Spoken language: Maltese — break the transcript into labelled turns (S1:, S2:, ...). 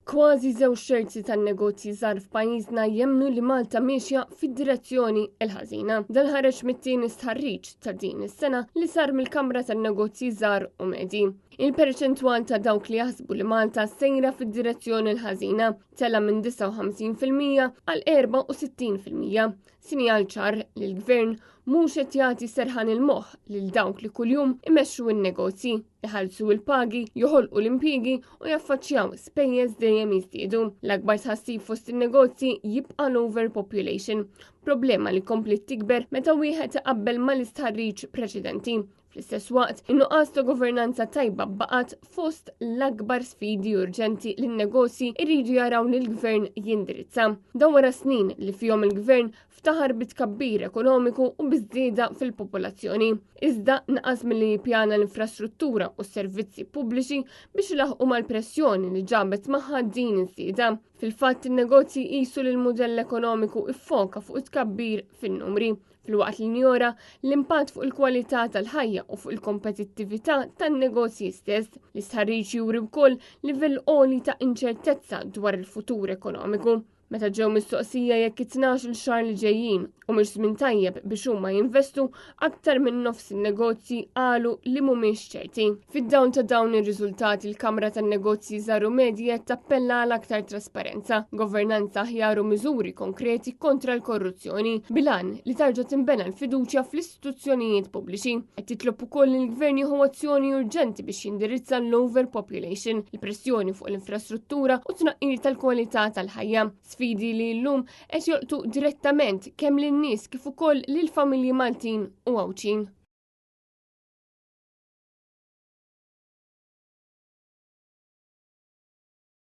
S1: Kważi żewġ terzi tan-negozji żgħar f'pajjiżna jemmnu li Malta mexja fid-direzzjoni l-ħażina. Dan ħareġ mit-tieni stħarriġ ta' din is-sena li sar mill-Kamra tan-Negozji Żgħar u Medji. Il-perċentwal ta' dawk li jaħsbu li Malta sejra fid-direzzjoni l-ħażina tela minn 59% għal 64%. Sinjal ċar li l-Gvern mhux qed jagħti serħan il-moħħ lil dawk li kuljum imexxu n-negozji, iħallsu l-pagi, joħolqu l-impjiegi u jaffaċċjaw spejjeż dejjem jiżdiedu. L-akbar tħassib fost in-negozji jibqa' l-overpopulation, problema li kompli tikber meta wieħed iqabbel mal-istħarriġ preċedenti. Fl-istess waqt, in-nuqqas ta' governanza tajba baqgħet fost l-akbar sfidi urġenti li n-negozji jridu jaraw li l-Gvern jindirizza. Dan wara snin li fihom il-Gvern ftaħar bitkabbir ekonomiku u biżdieda fil-popolazzjoni. Iżda naqas milli jippjana l-infrastruttura u s-servizzi pubbliċi biex ilaħqu mal-pressjoni li ġabet magħha din iż-żieda. Fil-fatt in-negozji qisu li l-mudell ekonomiku iffoka fuq it-tkabbir fin-numri, filwaqt li njora l-impatt fuq il-kwalità tal-ħajja u fuq il-kompetittività tan-negozji stess. L-istħarriġ juri wkoll livell għoli ta' inċertezza dwar il-futur ekonomiku. Meta ġew mistoqsija jekk it-12 xahar li ġejjin u mhux żmien tajjeb biex huma jinvestu, aktar minn nofs in-negozji qalu li mhumiex ċerti. Fid-dawn ta' dawn ir-riżultati l-Kamra tan-Negozji Żgħar u Medji qed tappella għal aktar trasparenza, governanza aħjar u miżuri konkreti kontra l-korruzzjoni bilan li tarġa' tinbena l-fiduċja fl-istituzzjonijiet pubbliċi. Qed titlob ukoll li l-Gvern jieħu azzjoni urġenti biex jindirizza l-overpopulation, il-pressjoni fuq l-infrastruttura u tnaqqir tal-kwalità tal-ħajja. Sfidi li llum qed jolqtu direttament kemm lin-nies kif ukoll lill-familji Maltin u Għawċin.